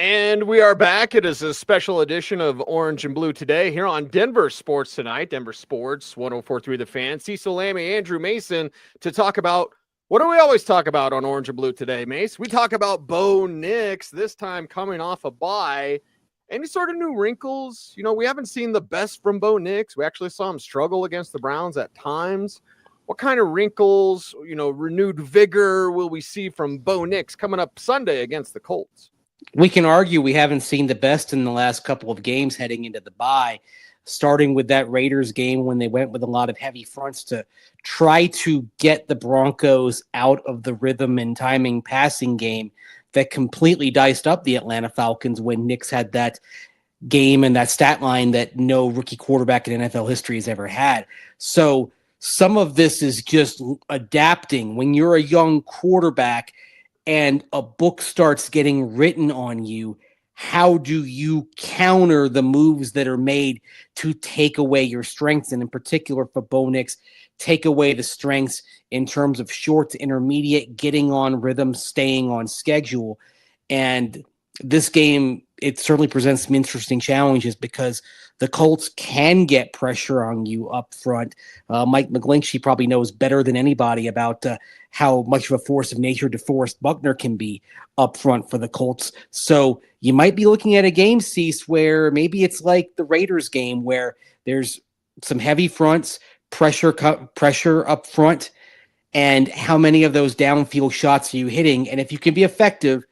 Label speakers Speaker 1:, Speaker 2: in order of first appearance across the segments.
Speaker 1: And we are back. It is a special edition of Orange and Blue Today here on Denver Sports Tonight. Denver Sports, 104.3 The Fan. Cecil, Lammey, Andrew Mason to talk about, what do we always talk about on Orange and Blue Today, Mace? We talk about Bo Nix, this time coming off a bye. Any sort of new wrinkles? You know, we haven't seen the best from Bo Nix. We actually saw him struggle against the Browns at times. What kind of wrinkles, renewed vigor will we see from Bo Nix coming up Sunday against the Colts?
Speaker 2: We can argue we haven't seen the best in the last couple of games heading into the bye, starting with that Raiders game when they went with a lot of heavy fronts to try to get the Broncos out of the rhythm and timing passing game that completely diced up the Atlanta Falcons when Nix had that game and that stat line that no rookie quarterback in NFL history has ever had. So some of this is just adapting. When you're a young quarterback and a book starts getting written on you, how do you counter the moves that are made to take away your strengths? And in particular for Bo Nix, take away the strengths in terms of short to intermediate, getting on rhythm, staying on schedule. And this game, it certainly presents some interesting challenges because the Colts can get pressure on you up front. Mike McGlinchey probably knows better than anybody about how much of a force of nature DeForest Buckner can be up front for the Colts. So you might be looking at a game, Cease, where maybe it's like the Raiders game where there's some heavy fronts, pressure up front, and how many of those downfield shots are you hitting? And if you can be effective,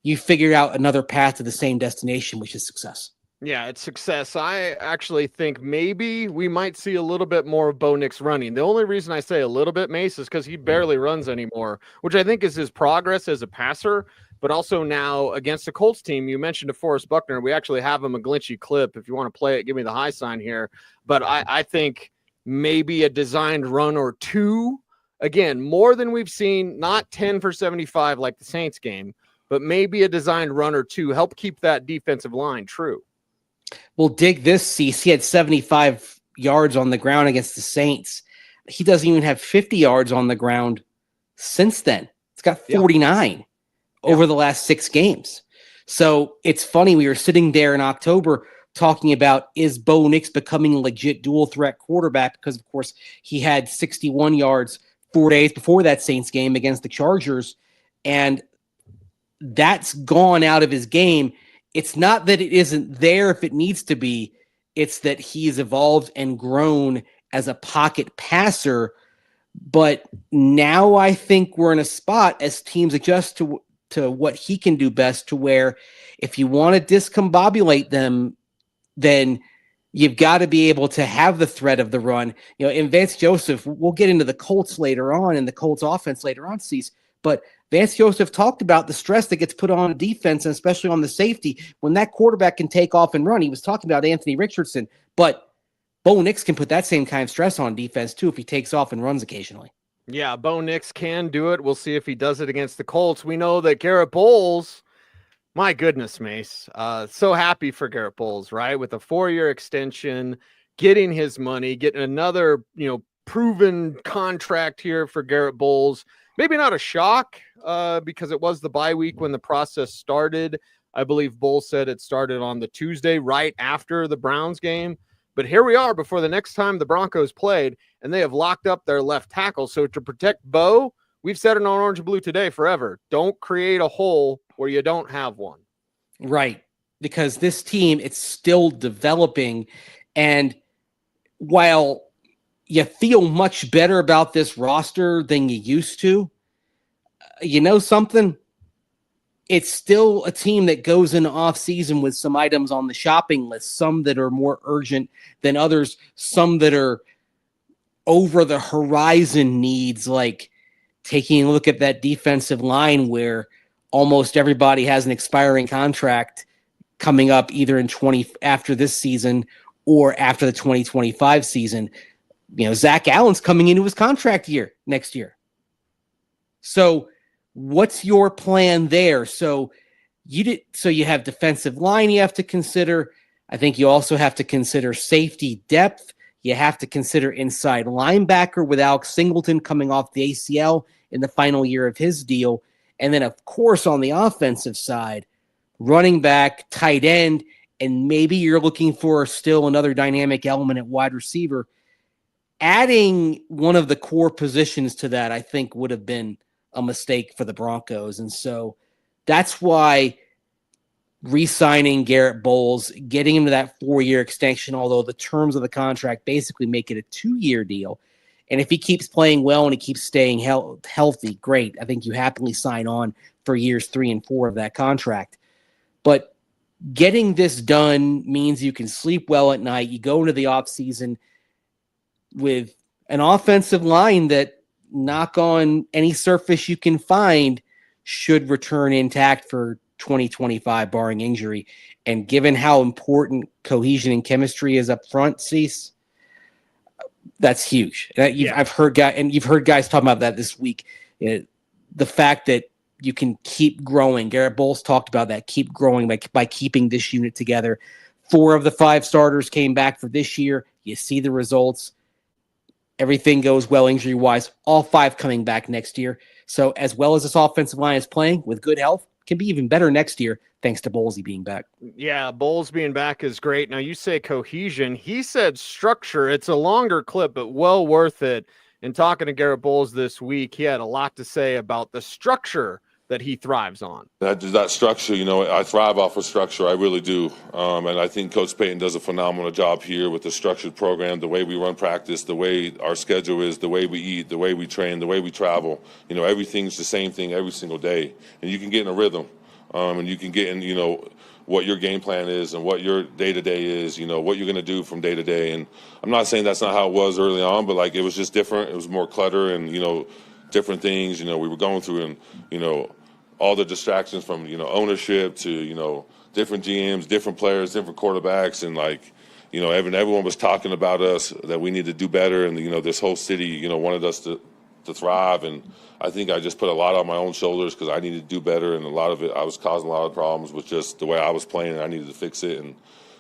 Speaker 2: you figure out another path to the same destination, which is success.
Speaker 1: Yeah, it's success. I actually think maybe we might see a little bit more of Bo Nix running. The only reason I say a little bit, Mace, is because he barely runs anymore, which I think is his progress as a passer, but also now against the Colts team. You mentioned DeForest Buckner. We actually have a McGlinchey clip. If you want to play it, give me the high sign here. But I think maybe a designed run or two, again, more than we've seen, not 10 for 75 like the Saints game, but maybe a designed run or two, help keep that defensive line true.
Speaker 2: Well, dig this, Cease. He had 75 yards on the ground against the Saints. He doesn't even have 50 yards on the ground since then. It's got 49 over the last 6 games. So it's funny. We were sitting there in October talking about, is Bo Nix becoming a legit dual threat quarterback? Because, of course, he had 61 yards 4 days before that Saints game against the Chargers. And that's gone out of his game. It's not that it isn't there if it needs to be. It's that he's evolved and grown as a pocket passer. But now I think we're in a spot as teams adjust to what he can do best, to where if you want to discombobulate them, then you've got to be able to have the threat of the run. In Vance Joseph, we'll get into the Colts later on and the Colts offense later on, Cease, but Vance Joseph talked about the stress that gets put on defense, and especially on the safety, when that quarterback can take off and run. He was talking about Anthony Richardson, but Bo Nix can put that same kind of stress on defense too if he takes off and runs occasionally.
Speaker 1: Yeah, Bo Nix can do it. We'll see if he does it against the Colts. We know that Garrett Bolles, my goodness, Mace, so happy for Garrett Bolles, right? With a 4-year extension, getting his money, getting another, proven contract here for Garrett Bolles. Maybe not a shock because it was the bye week when the process started. I believe Bolles said it started on the Tuesday right after the Browns game. But here we are before the next time the Broncos played, and they have locked up their left tackle. So to protect Bo, we've said it on Orange and Blue Today forever. Don't create a hole where you don't have one.
Speaker 2: Right. Because this team, it's still developing. And while you feel much better about this roster than you used to, you know something? It's still a team that goes into offseason with some items on the shopping list, some that are more urgent than others, some that are over the horizon needs, like taking a look at that defensive line where almost everybody has an expiring contract coming up either after this season or after the 2025 season. Zach Allen's coming into his contract year next year. So what's your plan there? So you have defensive line you have to consider. I think you also have to consider safety depth. You have to consider inside linebacker with Alex Singleton coming off the ACL in the final year of his deal. And then, of course, on the offensive side, running back, tight end, and maybe you're looking for still another dynamic element at wide receiver. Adding one of the core positions to that, I think, would have been a mistake for the Broncos. And so that's why re-signing Garrett Bolles, getting him to that 4-year extension, although the terms of the contract basically make it a 2-year deal. And if he keeps playing well and he keeps staying healthy, great. I think you happily sign on for years 3 and 4 of that contract. But getting this done means you can sleep well at night. You go into the offseason with an offensive line that, knock on any surface you can find, should return intact for 2025, barring injury. And given how important cohesion and chemistry is up front, Cease, that's huge. I've heard you've heard guys talking about that this week. The fact that you can keep growing. Garrett Bolles talked about that, keep growing by keeping this unit together. 4 of the 5 starters came back for this year. You see the results. Everything goes well injury-wise. All 5 coming back next year. So as well as this offensive line is playing with good health, can be even better next year thanks to Bolles being back.
Speaker 1: Yeah, Bolles being back is great. Now, you say cohesion. He said structure. It's a longer clip, but well worth it. In talking to Garrett Bolles this week, he had a lot to say about the structure that he thrives on.
Speaker 3: That structure, I thrive off of structure. I really do. And I think Coach Payton does a phenomenal job here with the structured program, the way we run practice, the way our schedule is, the way we eat, the way we train, the way we travel. Everything's the same thing every single day. And you can get in a rhythm, and you can get in, what your game plan is and what your day-to-day is, what you're going to do from day to day. And I'm not saying that's not how it was early on, but, it was just different. It was more clutter and, different things, we were going through and, all the distractions from, ownership to, different GMs, different players, different quarterbacks. And everyone was talking about us, that we need to do better. And, this whole city, wanted us to thrive. And I think I just put a lot on my own shoulders because I needed to do better. And a lot of it, I was causing a lot of problems with just the way I was playing, and I needed to fix it. And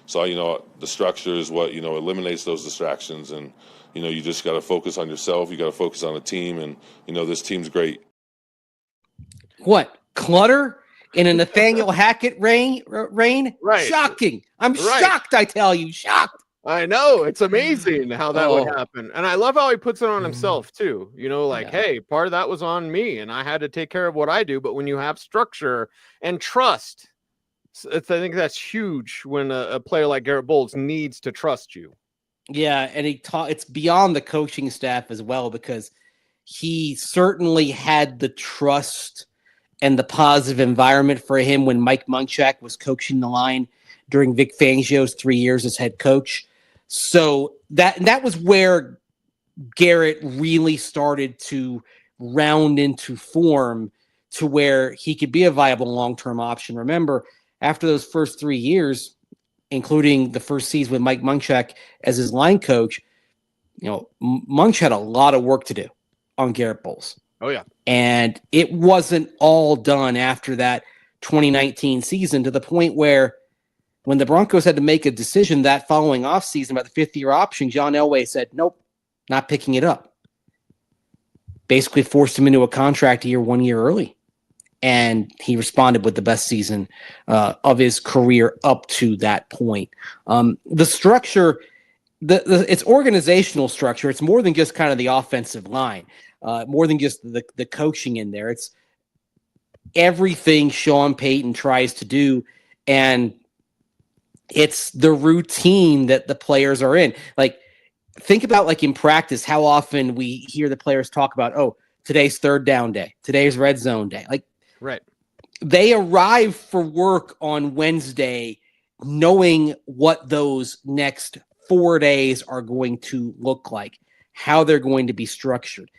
Speaker 3: so, the structure is what, eliminates those distractions. And, you just got to focus on yourself. You got to focus on the team. And, this team's great.
Speaker 2: What? Clutter in a Nathaniel Hackett reign?
Speaker 1: Right.
Speaker 2: Shocking. I'm shocked, I tell you. Shocked.
Speaker 1: I know. It's amazing how that would happen. And I love how he puts it on himself, too. Hey, part of that was on me, and I had to take care of what I do. But when you have structure and trust, I think that's huge when a player like Garrett Bolles needs to trust you.
Speaker 2: Yeah, and it's beyond the coaching staff as well, because he certainly had the trust and the positive environment for him when Mike Munchak was coaching the line during Vic Fangio's 3 years as head coach. So that was where Garrett really started to round into form to where he could be a viable long-term option. Remember, after those first 3 years, including the first season with Mike Munchak as his line coach, Munch had a lot of work to do on Garrett Bolles.
Speaker 1: Oh, yeah.
Speaker 2: And it wasn't all done after that 2019 season, to the point where when the Broncos had to make a decision that following offseason about the 5th-year option, John Elway said, nope, not picking it up. Basically forced him into a contract year 1 year early. And he responded with the best season of his career up to that point. The structure, it's organizational structure. It's more than just kind of the offensive line. More than just the coaching in there. It's everything Sean Payton tries to do, and it's the routine that the players are in. Think about in practice, how often we hear the players talk about, today's 3rd down day, today's red zone day.
Speaker 1: Right.
Speaker 2: They arrive for work on Wednesday knowing what those next 4 days are going to look like, how they're going to be structured.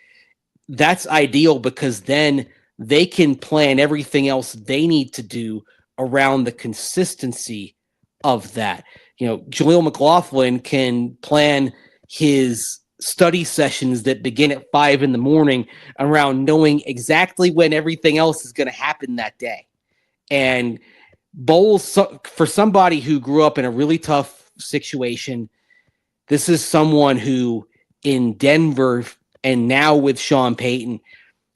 Speaker 2: That's ideal because then they can plan everything else they need to do around the consistency of that. Jaleel McLaughlin can plan his study sessions that begin at 5 a.m. around knowing exactly when everything else is going to happen that day. And Bolles, for somebody who grew up in a really tough situation, this is someone who in Denver and now with Sean Payton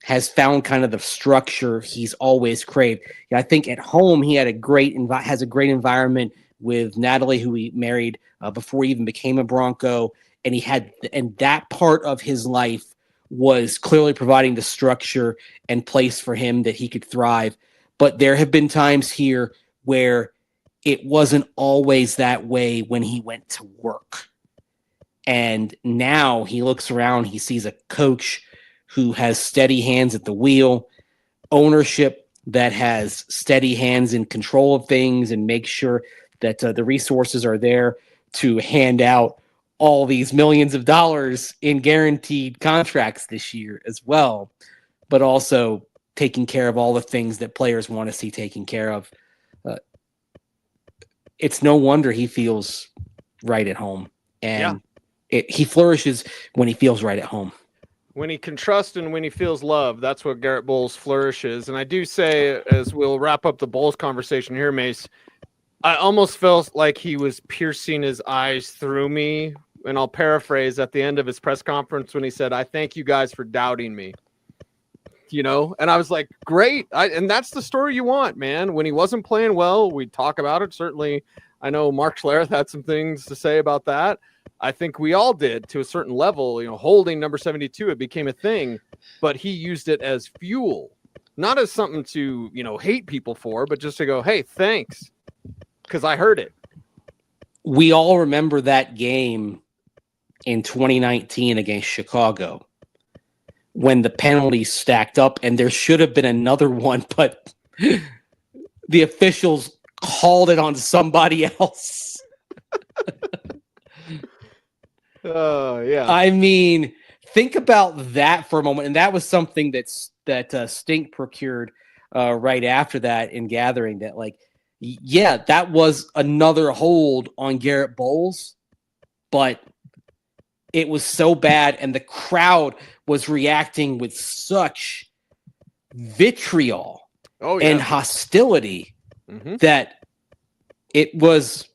Speaker 2: has found kind of the structure he's always craved. I think at home he had has a great environment with Natalie, who he married before he even became a Bronco, and that part of his life was clearly providing the structure and place for him that he could thrive. But there have been times here where it wasn't always that way when he went to work. And now he looks around, he sees a coach who has steady hands at the wheel, ownership that has steady hands in control of things and make sure that the resources are there to hand out all these millions of dollars in guaranteed contracts this year as well, but also taking care of all the things that players want to see taken care of. It's no wonder he feels right at home. And he flourishes when he feels right at home.
Speaker 1: When he can trust and when he feels love, that's what Garrett Bolles flourishes. And I do say, as we'll wrap up the Bolles conversation here, Mace, I almost felt like he was piercing his eyes through me. And I'll paraphrase at the end of his press conference when he said, "I thank you guys for doubting me." And I was like, great. And that's the story you want, man. When he wasn't playing well, we'd talk about it. Certainly, I know Mark Schlereth had some things to say about that. I think we all did to a certain level, holding number 72, it became a thing, but he used it as fuel, not as something to, hate people for, but just to go, hey, thanks. Because I heard it.
Speaker 2: We all remember that game in 2019 against Chicago when the penalties stacked up, and there should have been another one, but the officials called it on somebody else.
Speaker 1: Yeah.
Speaker 2: I mean, think about that for a moment. And that was something that Stink procured right after that in gathering that, that was another hold on Garrett Bolles, but it was so bad. And the crowd was reacting with such vitriol and hostility that it was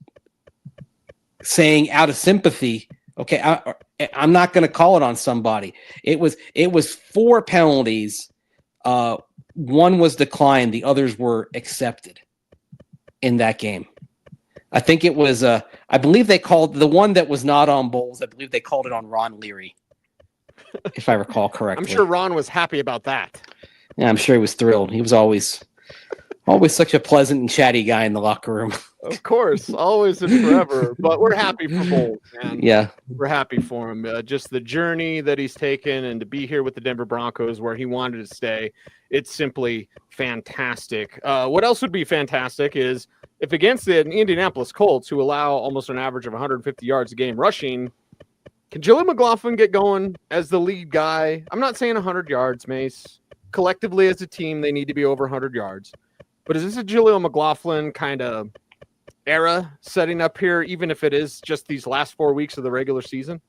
Speaker 2: saying out of sympathy, okay, I'm not going to call it on somebody. It was 4 penalties. One was declined. The others were accepted in that game. I think it was, I believe they called the one that was not on Bolles. I believe they called it on Ron Leary, if I recall correctly.
Speaker 1: I'm sure Ron was happy about that.
Speaker 2: Yeah, I'm sure he was thrilled. He was always such a pleasant and chatty guy in the locker room.
Speaker 1: Of course, always and forever. But we're happy for Bolles, man.
Speaker 2: Yeah,
Speaker 1: we're happy for him. Just the journey that he's taken and to be here with the Denver Broncos where he wanted to stay. It's simply fantastic. What else would be fantastic is if against the Indianapolis Colts, who allow almost an average of 150 yards a game rushing, can Jaleel McLaughlin get going as the lead guy? I'm not saying 100 yards, Mace. Collectively as a team, they need to be over 100 yards. But is this a Jaleel McLaughlin kind of era setting up here, even if it is just these last 4 weeks of the regular season?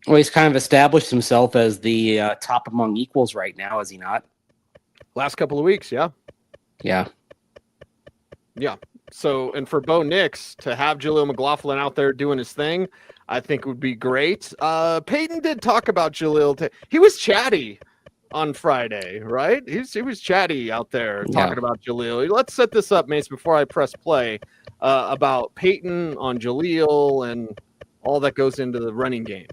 Speaker 2: Well, he's kind of established himself as the top among equals right now, is he not?
Speaker 1: Last couple of weeks, yeah.
Speaker 2: Yeah.
Speaker 1: So, and for Bo Nix to have Jaleel McLaughlin out there doing his thing, I think would be great. Payton did talk about Jaleel. He was chatty on Friday, right? He was chatty out there talking about Jaleel. Let's set this up, Mace, before I press play about Payton on Jaleel and all that goes into the running game.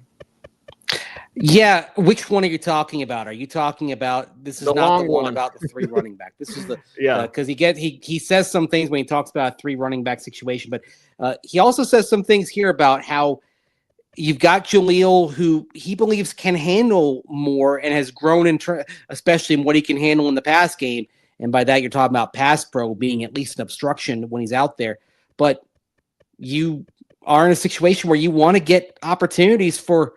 Speaker 2: Yeah, which one are you talking about? Are you talking about this is
Speaker 1: the
Speaker 2: not the one
Speaker 1: one
Speaker 2: about the 3 running back? This is the
Speaker 1: because
Speaker 2: he says some things when he talks about a 3 running back situation, but he also says some things here about how you've got Jaleel, who he believes can handle more and has grown especially in what he can handle in the pass game. And by that, you're talking about pass pro being at least an obstruction when he's out there. But you are in a situation where you want to get opportunities for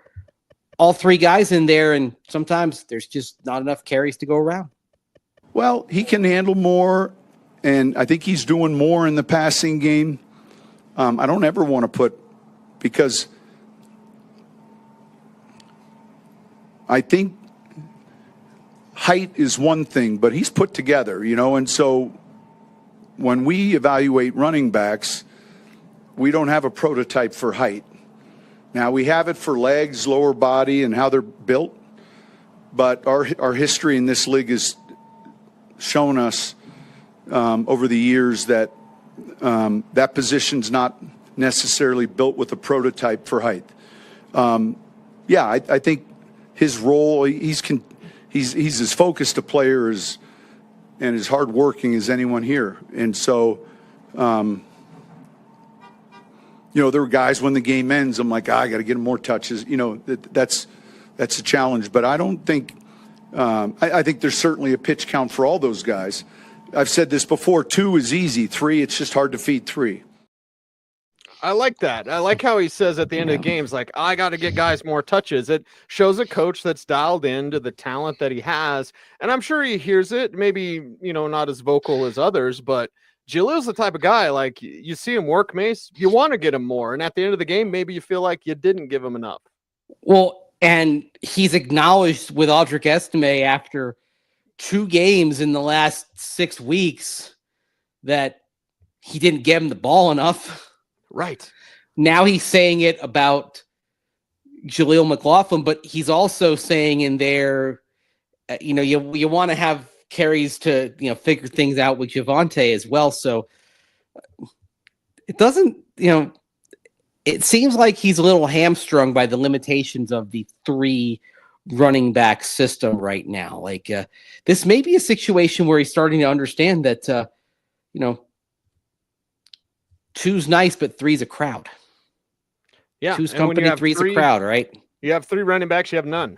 Speaker 2: all 3 guys in there, and sometimes there's just not enough carries to go around.
Speaker 4: Well, he can handle more, and I think he's doing more in the passing game. I don't ever want to because I think height is one thing, but he's put together, and so when we evaluate running backs, we don't have a prototype for height. Now, we have it for legs, lower body, and how they're built, but our history in this league has shown us over the years that that position's not necessarily built with a prototype for height. I think his role, he's as focused a player as and as hardworking as anyone here. And so, there were guys when the game ends, I'm like, I got to get him more touches. That's a challenge. But I don't think, I think there's certainly a pitch count for all those guys. I've said this before, 2 is easy, 3, it's just hard to feed 3.
Speaker 1: I like that. I like how he says at the end of the games, like, I got to get guys more touches. It shows a coach that's dialed into the talent that he has. And I'm sure he hears it, maybe, not as vocal as others, but Jalil's the type of guy, like, you see him work, Mace, you want to get him more. And at the end of the game, maybe you feel like you didn't give him enough.
Speaker 2: Well, and he's acknowledged with Audric Estime after 2 games in the last 6 weeks that he didn't give him the ball enough.
Speaker 1: Right.
Speaker 2: Now he's saying it about Jaleel McLaughlin, but he's also saying in there, you want to have carries to, figure things out with Javonte as well. So it doesn't, it seems like he's a little hamstrung by the limitations of the 3 running back system right now. Like this may be a situation where he's starting to understand that, 2's nice, but 3's a crowd.
Speaker 1: Yeah.
Speaker 2: 2's company, 3's a crowd, right?
Speaker 1: You have 3 running backs, you have none.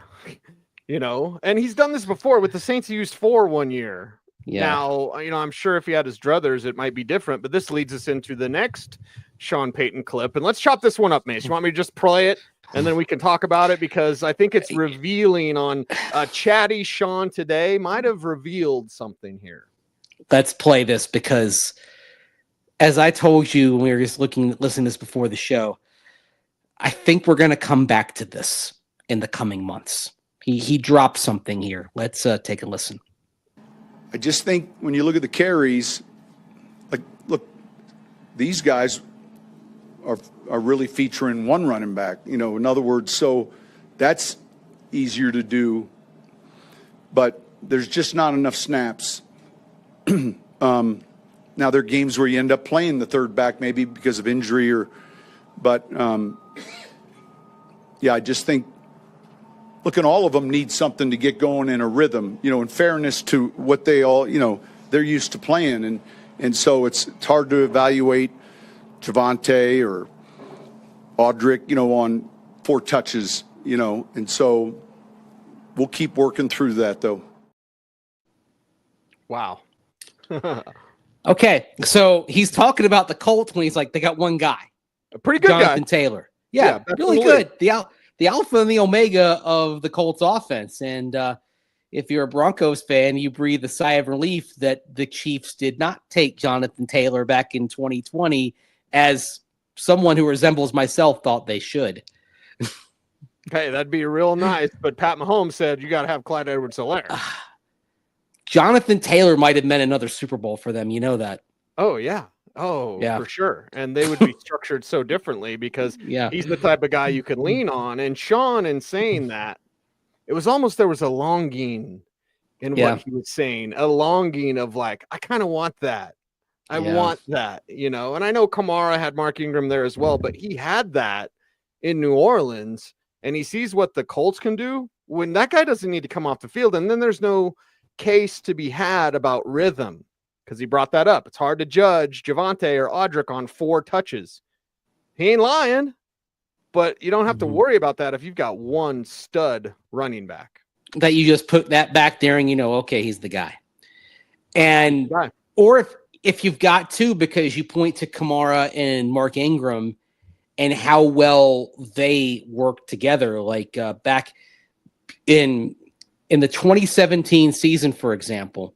Speaker 1: And he's done this before with the Saints. He used 4 one year. Yeah. Now, I'm sure if he had his druthers, it might be different, but this leads us into the next Sean Payton clip. And let's chop this one up, Mace. You want me to just play it and then we can talk about it? Because I think it's revealing on chatty Sean today might have revealed something here.
Speaker 2: Let's play this because as I told you when we were just listening to this before the show, I think we're going to come back to this in the coming months. He dropped something here. Let's take a listen.
Speaker 4: I just think when you look at the carries, look, these guys are really featuring 1 running back. In other words, so that's easier to do, but there's just not enough snaps. Now there are games where you end up playing the 3rd back maybe because of injury but I just think, look, and all of them need something to get going in a rhythm, in fairness to what they all, they're used to playing. And so it's hard to evaluate Javonte or Audric, on 4 touches, and so we'll keep working through that though.
Speaker 1: Wow.
Speaker 2: Okay, so he's talking about the Colts when he's like, they got 1 guy.
Speaker 1: A pretty good
Speaker 2: Jonathan
Speaker 1: guy.
Speaker 2: Taylor. Yeah, really good. The alpha and the omega of the Colts offense. And if you're a Broncos fan, you breathe a sigh of relief that the Chiefs did not take Jonathan Taylor back in 2020 as someone who resembles myself thought they should.
Speaker 1: Hey, that'd be real nice. But Pat Mahomes said, you got to have Clyde Edwards-Helaire.
Speaker 2: Jonathan Taylor might have meant another Super Bowl for them. You know that.
Speaker 1: Oh, yeah. Oh,
Speaker 2: yeah,
Speaker 1: for sure. And they would be structured so differently because he's the type of guy you could lean on. And Sean, in saying that, it was almost there was a longing in what he was saying, a longing of like, I kind of want that. I want that, And I know Kamara had Mark Ingram there as well, but he had that in New Orleans and he sees what the Colts can do when that guy doesn't need to come off the field. And then there's no case to be had about rhythm. Because he brought that up. It's hard to judge Javonte or Audric on 4 touches. He ain't lying, but you don't have to worry about that if you've got 1 stud running back.
Speaker 2: That you just put that back there and okay, he's the guy. And or if you've got 2 because you point to Kamara and Mark Ingram and how well they work together, like back in the 2017 season, for example.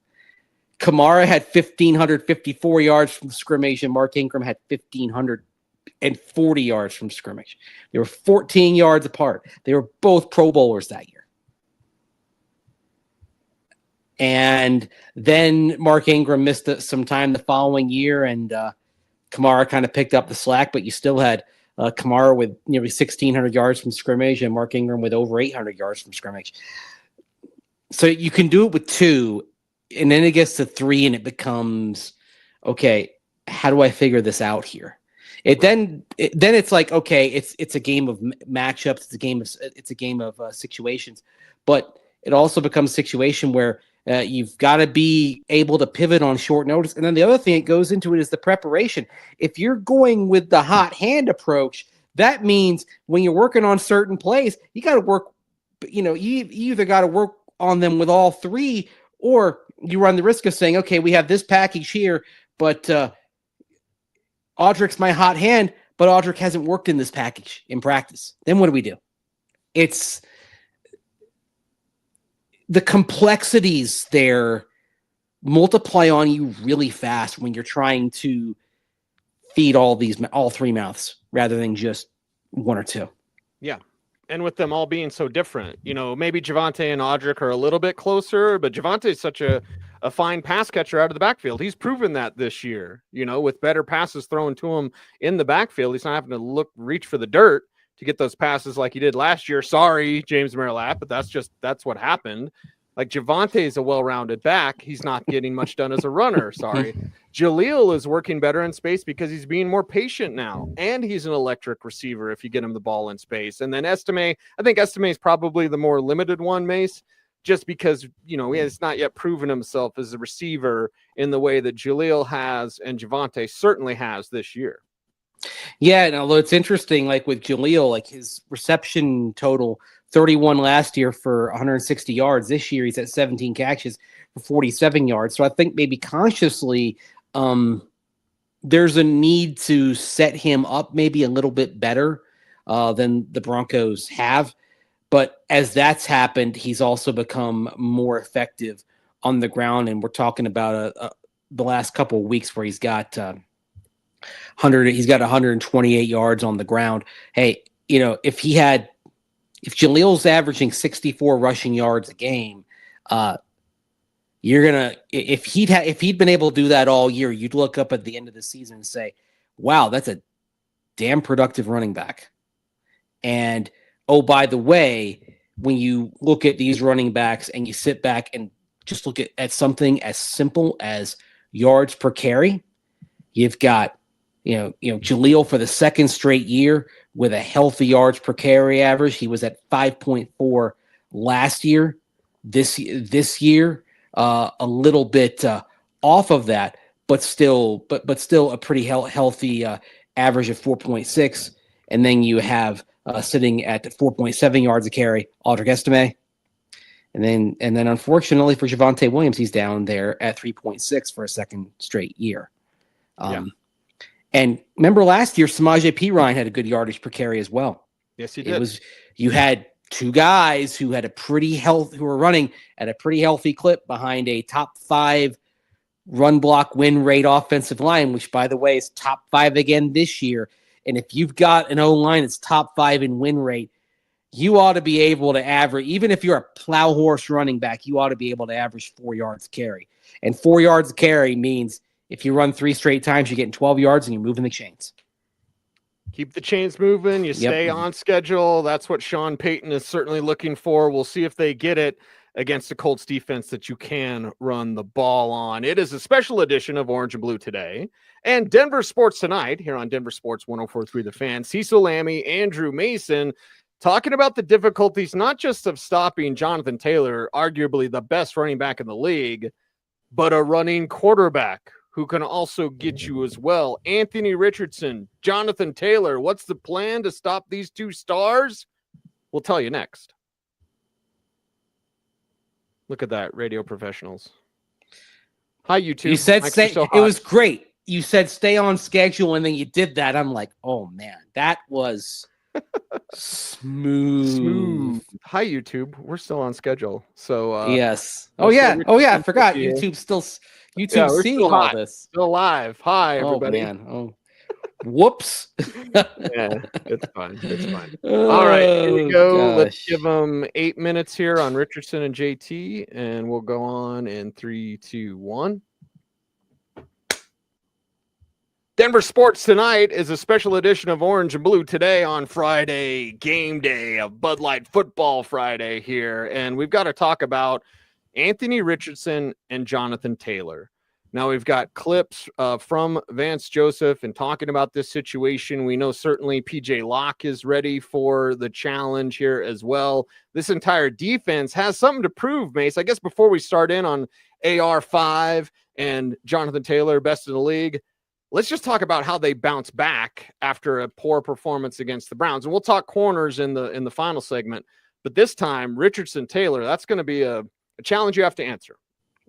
Speaker 2: Kamara had 1,554 yards from scrimmage, and Mark Ingram had 1,540 yards from scrimmage. They were 14 yards apart. They were both Pro Bowlers that year. And then Mark Ingram missed some time the following year, and Kamara kind of picked up the slack, but you still had Kamara with nearly 1,600 yards from scrimmage and Mark Ingram with over 800 yards from scrimmage. So you can do it with 2, and then it gets to 3, and it becomes, okay, how do I figure this out here? Then it's like, okay, it's a game of matchups, it's a game of situations, but it also becomes a situation where you've got to be able to pivot on short notice. And then the other thing that goes into it is the preparation. If you're going with the hot hand approach, that means when you're working on certain plays, you got to work. You either got to work on them with all 3, or you run the risk of saying, okay, we have this package here, but Audrick's my hot hand, but Audrick hasn't worked in this package in practice. Then what do we do? It's the complexities there multiply on you really fast when you're trying to feed all 3 mouths rather than just 1 or 2.
Speaker 1: Yeah. And with them all being so different, maybe Javonte and Audrick are a little bit closer, but Javonte is such a fine pass catcher out of the backfield. He's proven that this year, with better passes thrown to him in the backfield. He's not having to reach for the dirt to get those passes like he did last year. Sorry, James Merrillatt, but that's what happened. Like Javonte is a well-rounded back. He's not getting much done as a runner. Sorry. Jaleel is working better in space because he's being more patient now, and he's an electric receiver if you get him the ball in space. And then I think Estime is probably the more limited one, Mace, just because, he has not yet proven himself as a receiver in the way that Jaleel has and Javonte certainly has this year.
Speaker 2: Yeah, and although it's interesting, like with Jaleel, like his reception total, 31 last year for 160 yards. This year he's at 17 catches for 47 yards. So I think maybe consciously there's a need to set him up maybe a little bit better than the Broncos have. But as that's happened, he's also become more effective on the ground. And we're talking about the last couple of weeks where he's got 128 yards on the ground. Hey, if Jaleel's averaging 64 rushing yards a game, if he'd been able to do that all year, you'd look up at the end of the season and say, wow, that's a damn productive running back. And oh, by the way, when you look at these running backs and you sit back and just look at something as simple as yards per carry, you've got Jaleel for the second straight year with a healthy yards per carry average. He was at 5.4 last year. This year, a little bit off of that, but still a pretty healthy average of 4.6. And then you have sitting at 4.7 yards a carry, Audrick Estime. And then unfortunately for Javonte Williams, he's down there at 3.6 for a second straight year. And remember last year, Samaje Perine had a good yardage per carry as well.
Speaker 1: Yes, he did.
Speaker 2: You had 2 guys who were running at a pretty healthy clip behind a top 5 run block win rate offensive line, which by the way is top 5 again this year. And if you've got an O-line that's top 5 in win rate, you ought to be able to average, even if you're a plow horse running back, you ought to be able to average 4 yards a carry. And 4 yards a carry means if you run 3 straight times, you're getting 12 yards and you're moving the chains.
Speaker 1: Keep the chains moving. You stay on schedule. That's what Sean Payton is certainly looking for. We'll see if they get it against the Colts defense that you can run the ball on. It is a special edition of Orange and Blue today. And Denver Sports Tonight here on Denver Sports 104.3 The Fan. Cecil, Lammey, Andrew Mason talking about the difficulties not just of stopping Jonathan Taylor, arguably the best running back in the league, but a running quarterback who can also get you as well. Anthony Richardson, Jonathan Taylor. What's the plan to stop these 2 stars? We'll tell you next. Look at that, radio professionals. Hi, YouTube.
Speaker 2: You said it was great. You said stay on schedule, and then you did that. I'm like, oh, man, that was smooth.
Speaker 1: Hi, YouTube. We're still on schedule. So
Speaker 2: yes. Oh, yeah. I forgot. YouTube's seeing all this.
Speaker 1: Still live. Hi, everybody.
Speaker 2: Oh, man. Oh, whoops.
Speaker 1: Yeah, it's fine. All right, here we go.
Speaker 2: Gosh.
Speaker 1: Let's give them 8 minutes here on Richardson and JT, and we'll go on in 3, 2, 1. Denver Sports Tonight is a special edition of Orange and Blue today on Friday, game day of Bud Light Football Friday here. And we've got to talk about Anthony Richardson and Jonathan Taylor. Now we've got clips from Vance Joseph and talking about this situation. We know certainly PJ Locke is ready for the challenge here as well. This entire defense has something to prove, Mace. I guess before we start in on AR5 and Jonathan Taylor, best in the league, let's just talk about how they bounce back after a poor performance against the Browns. And we'll talk corners in the final segment. But this time, Richardson, Taylor, that's going to be a challenge you have to answer.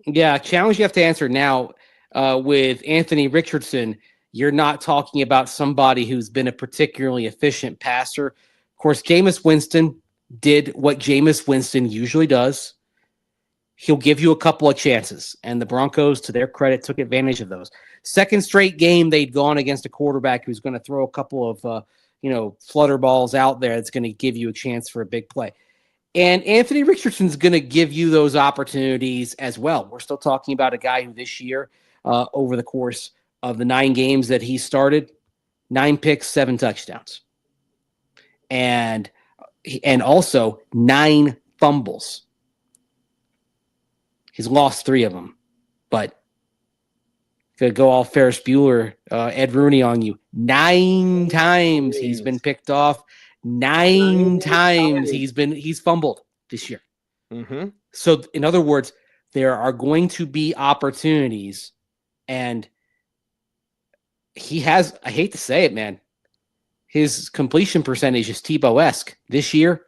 Speaker 2: Yeah, challenge you have to answer. Now, with Anthony Richardson, you're not talking about somebody who's been a particularly efficient passer. Of course, Jameis Winston did what Jameis Winston usually does. He'll give you a couple of chances, and the Broncos, to their credit, took advantage of those. Second straight game, they'd gone against a quarterback who's going to throw a couple of flutter balls out there that's going to give you a chance for a big play. And Anthony Richardson's going to give you those opportunities as well. We're still talking about a guy who this year, over the course of the 9 games that he started, 9 picks, 7 touchdowns. And also 9 fumbles. He's lost 3 of them. But could go all Ferris Bueller, Ed Rooney on you. 9 times he's been picked off. 9 times he's fumbled this year.
Speaker 1: Mm-hmm.
Speaker 2: So in other words, there are going to be opportunities, and he has, I hate to say it, man, his completion percentage is Tebow-esque this year,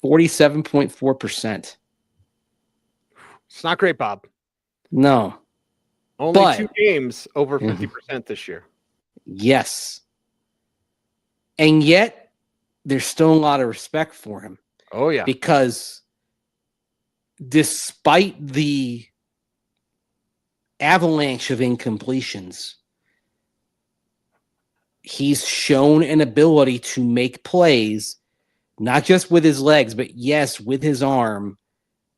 Speaker 2: 47.4%.
Speaker 1: It's not great, Bob.
Speaker 2: No.
Speaker 1: Only 2 games over 50% this year.
Speaker 2: Yes. And yet, there's still a lot of respect for him.
Speaker 1: Oh, yeah.
Speaker 2: Because despite the avalanche of incompletions, he's shown an ability to make plays, not just with his legs, but yes, with his arm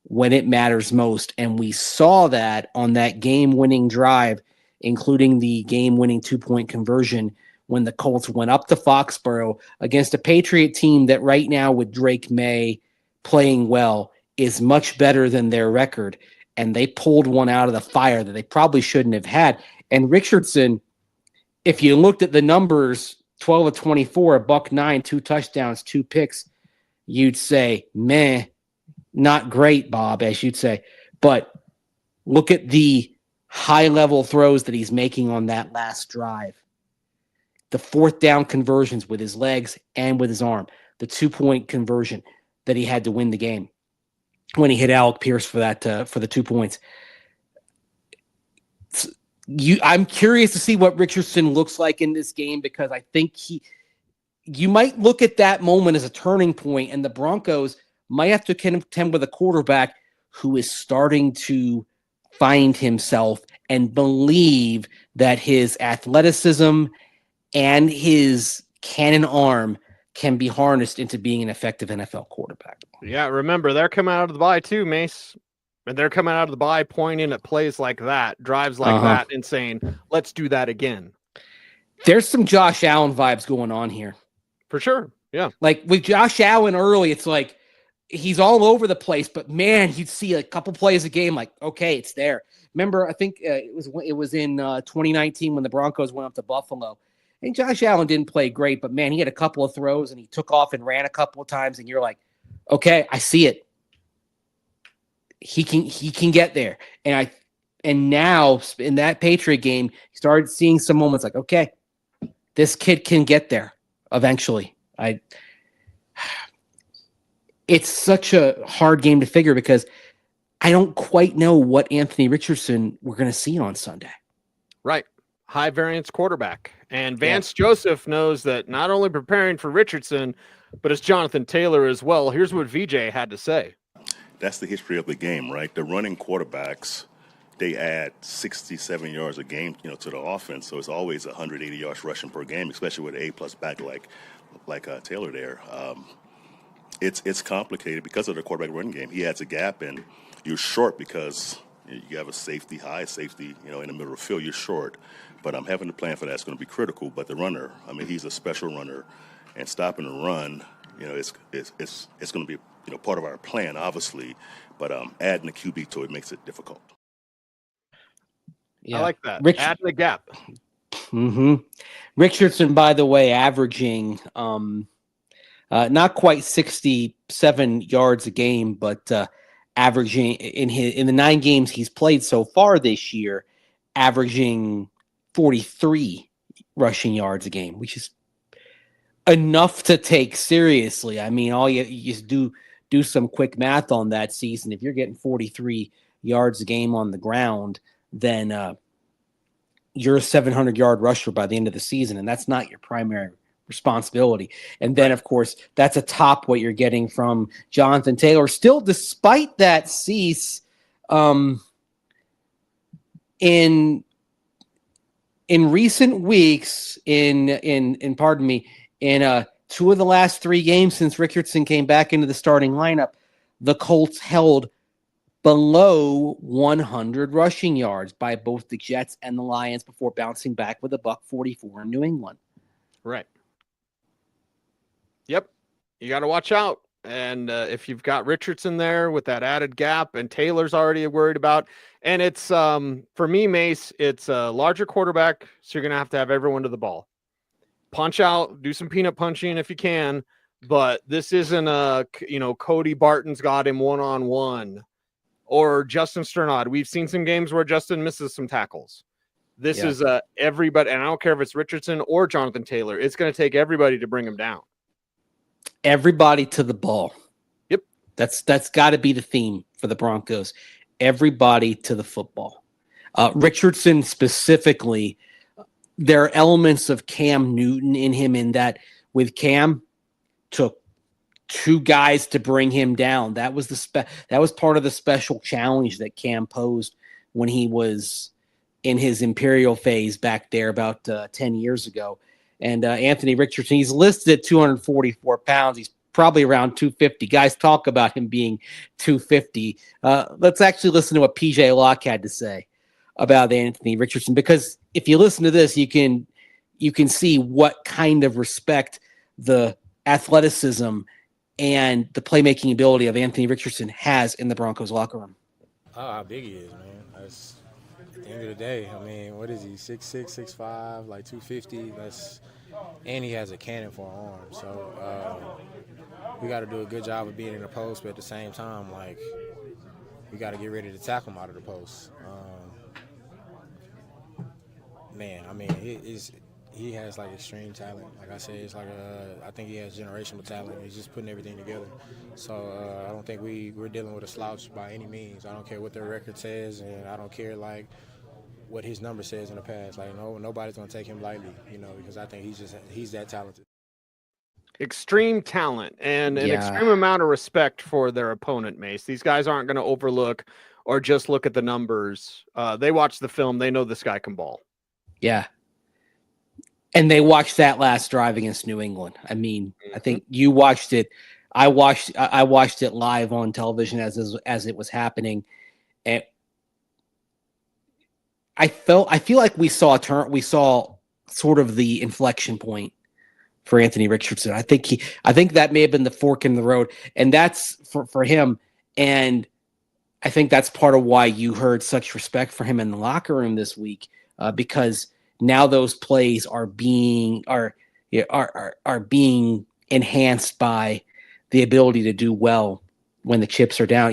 Speaker 2: when it matters most. And we saw that on that game-winning drive, including the game-winning 2-point conversion when the Colts went up to Foxborough against a Patriot team that right now with Drake May playing well is much better than their record. And they pulled one out of the fire that they probably shouldn't have had. And Richardson, if you looked at the numbers, 12 of 24, $109, 2 touchdowns, 2 picks, you'd say, meh, not great, Bob, as you'd say. But look at the high-level throws that he's making on that last drive. The 4th down conversions with his legs and with his arm. The 2-point conversion that he had to win the game when he hit Alec Pierce for that for the 2 points. I'm curious to see what Richardson looks like in this game, because I think you might look at that moment as a turning point, and the Broncos might have to contend with a quarterback who is starting to find himself and believe that his athleticism and his cannon arm can be harnessed into being an effective NFL quarterback.
Speaker 1: Yeah, remember, they're coming out of the bye too, Mace. And they're coming out of the bye pointing at plays like that, drives like that, and saying, let's do that again.
Speaker 2: There's some Josh Allen vibes going on here.
Speaker 1: For sure, yeah.
Speaker 2: Like with Josh Allen early, it's like he's all over the place, but man, you'd see a couple plays a game like, okay, it's there. Remember, I think it was in 2019 when the Broncos went up to Buffalo. And Josh Allen didn't play great, but man, he had a couple of throws and he took off and ran a couple of times, and you're like, okay, I see it. He can get there. And now in that Patriot game, you started seeing some moments like, okay, this kid can get there eventually. It's such a hard game to figure because I don't quite know what Anthony Richardson we're going to see on Sunday.
Speaker 1: Right. High variance quarterback. And Vance Joseph knows that not only preparing for Richardson, but it's Jonathan Taylor as well. Here's what VJ had to say.
Speaker 5: That's the history of the game, right? The running quarterbacks, they add 67 yards a game, to the offense. So it's always 180 yards rushing per game, especially with an A-plus back like Taylor there. It's complicated because of the quarterback running game. He adds a gap, and you're short because you have a safety, high safety, in the middle of the field. You're short. But I'm having to plan for that. It's going to be critical. But the runner, he's a special runner, and stopping the run, it's going to be part of our plan, obviously, but adding the QB to it makes it difficult.
Speaker 1: I like that. Add the gap.
Speaker 2: Mm-hmm. Richardson, by the way, averaging not quite 67 yards a game, but averaging in the 9 games he's played so far this year, averaging 43 rushing yards a game, which is enough to take seriously. I mean, all you just do some quick math on that season. If you're getting 43 yards a game on the ground, then you're a 700-yard rusher by the end of the season, and that's not your primary responsibility. And then, of course, that's atop what you're getting from Jonathan Taylor. Still, despite that, cease in recent weeks, in 2 of the last 3 games since Richardson came back into the starting lineup, the Colts held below 100 rushing yards by both the Jets and the Lions before bouncing back with a $144 in New England.
Speaker 1: Right. Yep. You got to watch out. And if you've got Richardson there with that added gap, and Taylor's already worried about, and it's for me, Mace, it's a larger quarterback, so you're going to have everyone to the ball. Punch out, do some peanut punching if you can, but this isn't Cody Barton's got him one-on-one, or Justin Sternad. We've seen some games where Justin misses some tackles. This is everybody, and I don't care if it's Richardson or Jonathan Taylor. It's going to take everybody to bring him down.
Speaker 2: Everybody to the ball.
Speaker 1: Yep.
Speaker 2: That's got to be the theme for the Broncos. Everybody to the football. Richardson specifically, there are elements of Cam Newton in him, in that with Cam, took 2 guys to bring him down. That was that was part of the special challenge that Cam posed when he was in his Imperial phase back there about 10 years ago. And Anthony Richardson, he's listed at 244 pounds. He's probably around 250. Guys talk about him being 250. Let's actually listen to what PJ Locke had to say about Anthony Richardson, because if you listen to this, you can see what kind of respect the athleticism and the playmaking ability of Anthony Richardson has in the Broncos locker room.
Speaker 6: Oh, how big he is, man. That's, at the end of the day, I mean, what is he, 6'6", 6'5", like 250? And he has a cannon for an arm. So we got to do a good job of being in the post, but at the same time, like, we got to get ready to tackle him out of the post. Man, I mean, he has like extreme talent. Like I said, it's like I think he has generational talent. He's just putting everything together. So I don't think we're dealing with a slouch by any means. I don't care what their record says, and I don't care like what his number says in the past. Like nobody's gonna take him lightly, because I think he's that talented.
Speaker 1: Extreme talent and an extreme amount of respect for their opponent, Mace. These guys aren't going to overlook or just look at the numbers. They watch the film. They know this guy can ball.
Speaker 2: Yeah. And they watched that last drive against New England. I mean, I think you watched it. I watched it live on television as it was happening. And I feel like we saw sort of the inflection point for Anthony Richardson. I think that may have been the fork in the road, and that's for him. And I think that's part of why you heard such respect for him in the locker room this week, because now those plays are being enhanced by the ability to do well when the chips are down.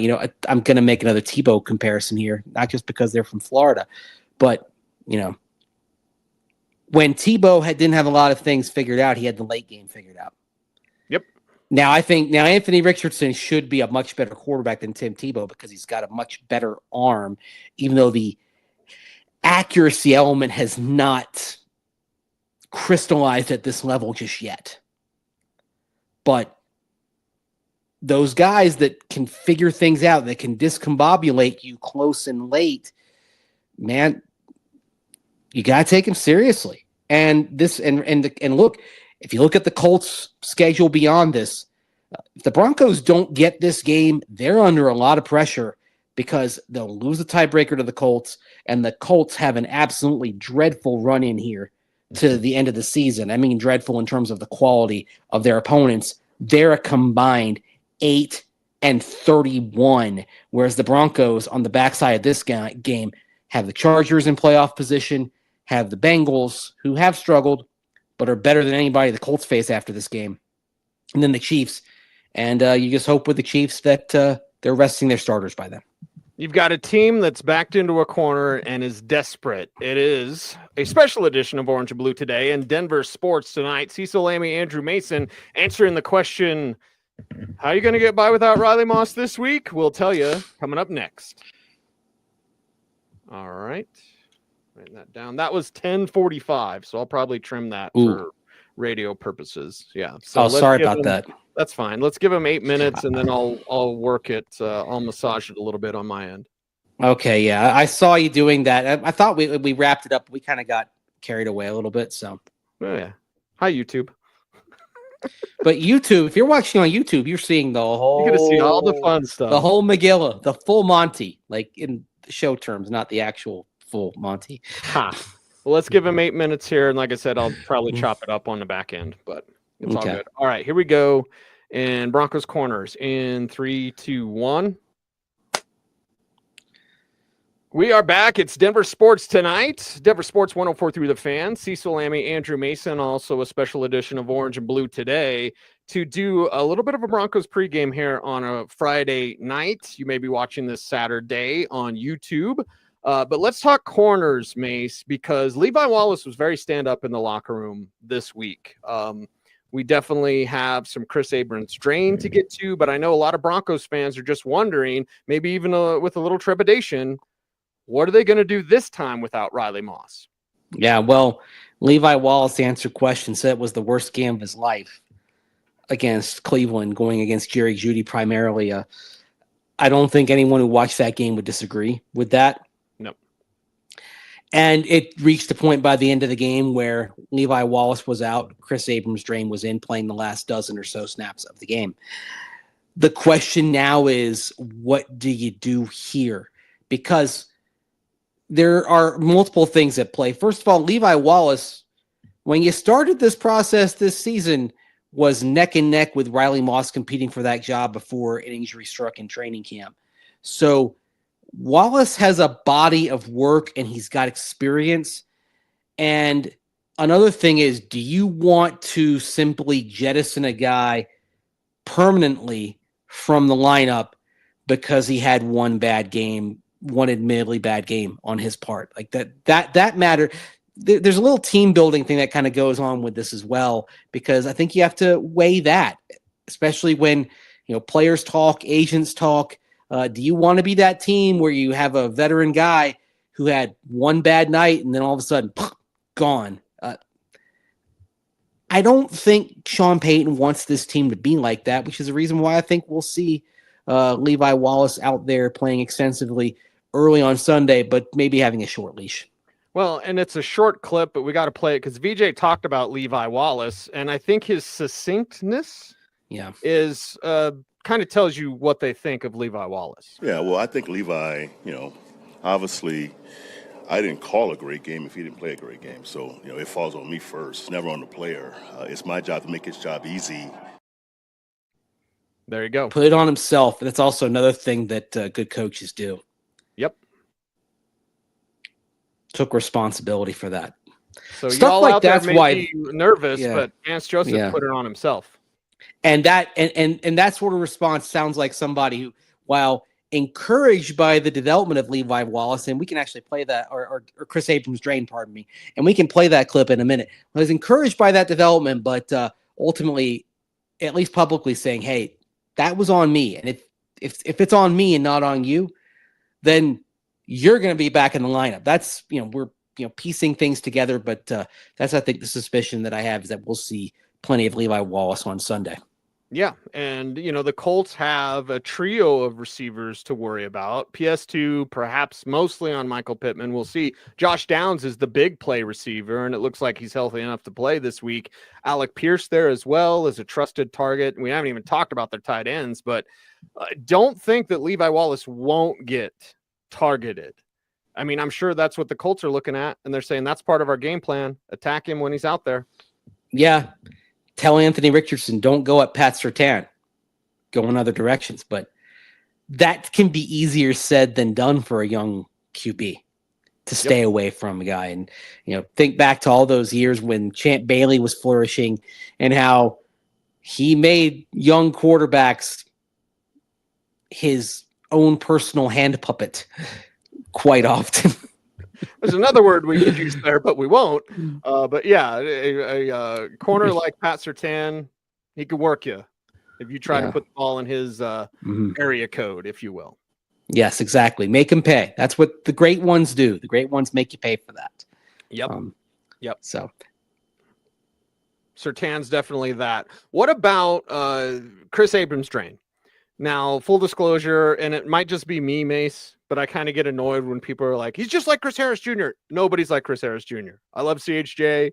Speaker 2: I'm going to make another Tebow comparison here, not just because they're from Florida, but when Tebow didn't have a lot of things figured out, he had the late game figured out.
Speaker 1: Yep.
Speaker 2: Now I think Anthony Richardson should be a much better quarterback than Tim Tebow because he's got a much better arm, even though the accuracy element has not crystallized at this level just yet. But those guys that can figure things out, that can discombobulate you close and late, man, you got to take them seriously. And look, if you look at the Colts' schedule beyond this, if the Broncos don't get this game, they're under a lot of pressure because they'll lose the tiebreaker to the Colts, and the Colts have an absolutely dreadful run in here to the end of the season. I mean, dreadful in terms of the quality of their opponents. They're a combined 8 and 31, whereas the Broncos on the backside of this game have the Chargers in playoff position, have the Bengals, who have struggled, but are better than anybody the Colts face after this game, and then the Chiefs. And you just hope with the Chiefs that they're resting their starters by then.
Speaker 1: You've got a team that's backed into a corner and is desperate. It is a special edition of Orange and Blue today and Denver Sports Tonight. Cecil, Lammey, Andrew Mason answering the question, how are you going to get by without Riley Moss this week? We'll tell you coming up next. All right. Writing that down. That was 10:45, so I'll probably trim that for radio purposes. Yeah. So
Speaker 2: sorry about that.
Speaker 1: That's fine. Let's give him 8 minutes, and then I'll work it. I'll massage it a little bit on my end.
Speaker 2: Okay, yeah, I saw you doing that. I thought we wrapped it up. We kind of got carried away a little bit. So,
Speaker 1: oh yeah. Hi YouTube.
Speaker 2: But YouTube, if you're watching on YouTube, you're seeing the whole.
Speaker 1: You're gonna see all the fun stuff.
Speaker 2: The whole Megillah, the full Monty, like in show terms, not the actual full Monty.
Speaker 1: Ha. Well, let's give him 8 minutes here, and like I said, I'll probably chop it up on the back end, but it's all good. All right, here we go. And Broncos corners in 3, 2, 1. We are back. It's Denver Sports Tonight. Denver Sports 104.3 The Fan. Cecil, Lammey, Andrew Mason, also a special edition of Orange and Blue today to do a little bit of a Broncos pregame here on a Friday night. You may be watching this Saturday on YouTube. But let's talk corners, Mace, because Levi Wallace was very stand-up in the locker room this week. We definitely have some Chris Abrams drain to get to, but I know a lot of Broncos fans are just wondering, maybe even with a little trepidation, what are they going to do this time without Riley Moss?
Speaker 2: Yeah, well, Levi Wallace answered questions, said it was the worst game of his life against Cleveland, going against Jerry Jeudy primarily. I don't think anyone who watched that game would disagree with that. And it reached the point by the end of the game where Levi Wallace was out, Chris Abrams drain was in, playing the last dozen or so snaps of the game. The question now is, what do you do here? Because there are multiple things at play. First of all, Levi Wallace, when you started this process this season, was neck and neck with Riley Moss competing for that job before an injury struck in training camp. So Wallace has a body of work and he's got experience. And another thing is, do you want to simply jettison a guy permanently from the lineup because he had one bad game, one admittedly bad game on his part? Like that matter. There's a little team building thing that kind of goes on with this as well, because I think you have to weigh that, especially when, players talk, agents talk. Do you want to be that team where you have a veteran guy who had one bad night and then all of a sudden, gone? I don't think Sean Payton wants this team to be like that, which is the reason why I think we'll see Levi Wallace out there playing extensively early on Sunday, but maybe having a short leash.
Speaker 1: Well, and it's a short clip, but we got to play it because VJ talked about Levi Wallace, and I think his succinctness is kind of tells you what they think of Levi Wallace.
Speaker 5: Yeah, well, I think Levi, obviously I didn't call a great game if he didn't play a great game. So, it falls on me first. It's never on the player. It's my job to make his job easy.
Speaker 1: There you go.
Speaker 2: Put it on himself. That's also another thing that good coaches do.
Speaker 1: Yep.
Speaker 2: Took responsibility for that.
Speaker 1: So
Speaker 2: stuff
Speaker 1: y'all
Speaker 2: like
Speaker 1: out there
Speaker 2: that's
Speaker 1: may
Speaker 2: why
Speaker 1: be nervous, but Vance Joseph put it on himself.
Speaker 2: And that and that sort of response sounds like somebody who, while encouraged by the development of Levi Wallace, and we can actually play that, or Chris Abrams drain, pardon me, and we can play that clip in a minute. I was encouraged by that development, but ultimately, at least publicly saying, "Hey, that was on me," and if it's on me and not on you, then you're going to be back in the lineup. That's we're piecing things together, but that's I think the suspicion that I have is that we'll see plenty of Levi Wallace on Sunday.
Speaker 1: Yeah, and the Colts have a trio of receivers to worry about. PS2, perhaps mostly on Michael Pittman. We'll see. Josh Downs is the big play receiver, and it looks like he's healthy enough to play this week. Alec Pierce there as well as a trusted target. We haven't even talked about their tight ends, but don't think that Levi Wallace won't get targeted. I mean, I'm sure that's what the Colts are looking at, and they're saying that's part of our game plan. Attack him when he's out there.
Speaker 2: Yeah. Tell Anthony Richardson, don't go at Pat Surtain. Go in other directions. But that can be easier said than done for a young QB to stay away from a guy. And, think back to all those years when Champ Bailey was flourishing and how he made young quarterbacks his own personal hand puppet quite often.
Speaker 1: There's another word we could use there, but we won't. But yeah, a corner like Pat Surtain, he could work you if you try to put the ball in his area code, if you will.
Speaker 2: Yes, exactly. Make him pay. That's what the great ones do. The great ones make you pay for that.
Speaker 1: Yep.
Speaker 2: So
Speaker 1: Surtain's definitely that. What about Chris Abrams-Drain? Now, full disclosure, and it might just be me, Mace, but I kind of get annoyed when people are like, he's just like Chris Harris Jr. Nobody's like Chris Harris Jr. I love CHJ.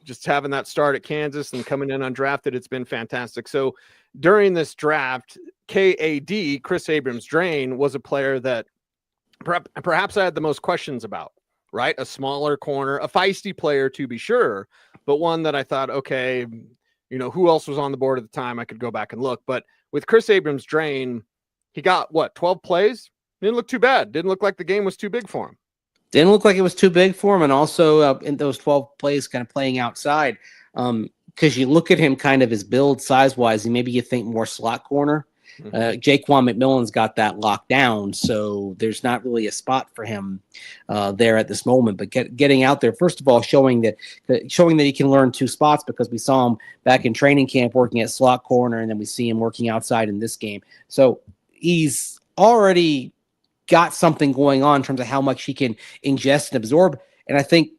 Speaker 1: Just having that start at Kansas and coming in undrafted, it's been fantastic. So during this draft, KAD, Chris Abrams-Drain, was a player that perhaps I had the most questions about, right? A smaller corner, a feisty player to be sure, but one that I thought, okay, who else was on the board at the time? I could go back and look. But with Chris Abrams-Drain, he got 12 plays? Didn't look too bad. Didn't look like the game was too big for him.
Speaker 2: Didn't look like it was too big for him. And also in those 12 plays kind of playing outside, because you look at him kind of his build size-wise, and maybe you think more slot corner. Jaquan McMillan's got that locked down, so there's not really a spot for him there at this moment. But getting out there, first of all, showing that he can learn two spots, because we saw him back in training camp working at slot corner, and then we see him working outside in this game. So he's already got something going on in terms of how much he can ingest and absorb. And I think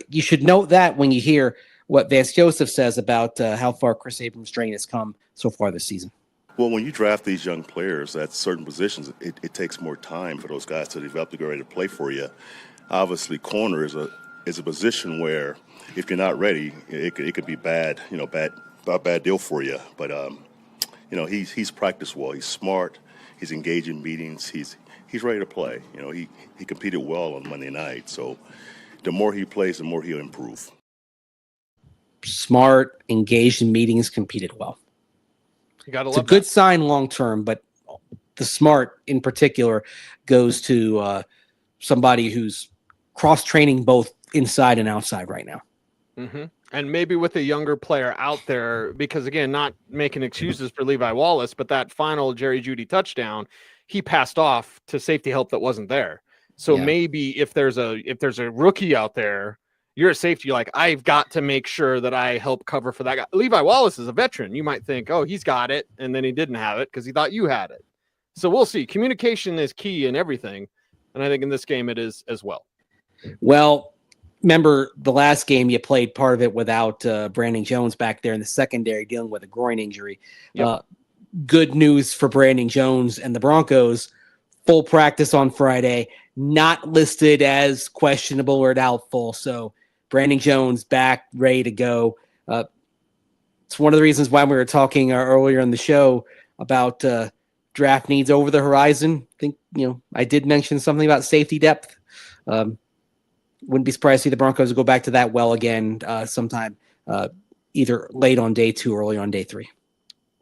Speaker 2: you should note that when you hear what Vance Joseph says about how far Chris Abrams-Drain has come so far this season.
Speaker 5: Well, when you draft these young players at certain positions, it takes more time for those guys to develop to get ready to play for you. Obviously, corner is a position where if you're not ready, it could be bad, a bad deal for you. But he's practiced well. He's smart. He's engaged in meetings. He's ready to play. He competed well on Monday night. So the more he plays, the more he'll improve.
Speaker 2: Smart, engaged in meetings, competed well. It's a good sign long term, but the smart in particular goes to somebody who's cross training both inside and outside right now.
Speaker 1: Mm-hmm. And maybe with a younger player out there, because again, not making excuses for Levi Wallace, but that final Jerry Jeudy touchdown, he passed off to safety help that wasn't there. So maybe if there's a rookie out there, you're a safety, like, I've got to make sure that I help cover for that guy. Levi Wallace is a veteran. You might think, oh, he's got it, and then he didn't have it because he thought you had it. So we'll see. Communication is key in everything, and I think in this game it is as well.
Speaker 2: Well, remember the last game you played part of it without Brandon Jones back there in the secondary dealing with a groin injury.
Speaker 1: Yep.
Speaker 2: Good news for Brandon Jones and the Broncos. Full practice on Friday, not listed as questionable or doubtful. So Brandon Jones back, ready to go. It's one of the reasons why we were talking earlier in the show about draft needs over the horizon. I think, I did mention something about safety depth. Wouldn't be surprised to see the Broncos go back to that well again sometime, either late on day 2, early on day 3.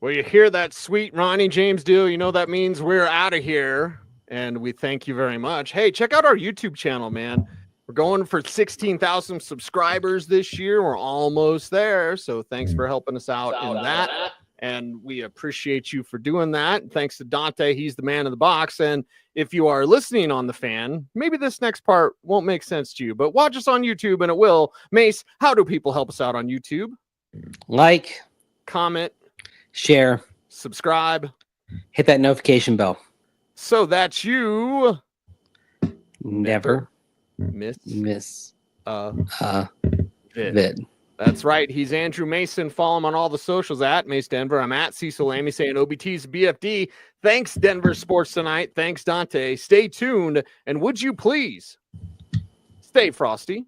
Speaker 1: Well, you hear that sweet Ronnie James deal, that means we're out of here, and we thank you very much. Hey, check out our YouTube channel, man. We're going for 16,000 subscribers this year. We're almost there, so thanks for helping us out in that. And we appreciate you for doing that. Thanks to Dante. He's the man in the box. And if you are listening on the Fan, maybe this next part won't make sense to you, but watch us on YouTube and it will. Mace, how do people help us out on YouTube?
Speaker 2: Like,
Speaker 1: comment,
Speaker 2: share,
Speaker 1: subscribe,
Speaker 2: hit that notification bell.
Speaker 1: So that you
Speaker 2: never miss a vid.
Speaker 1: That's right. He's Andrew Mason. Follow him on all the socials at Mace Denver. I'm at Cecil Lammey saying OBT's BFD. Thanks, Denver Sports Tonight. Thanks, Dante. Stay tuned. And would you please stay frosty?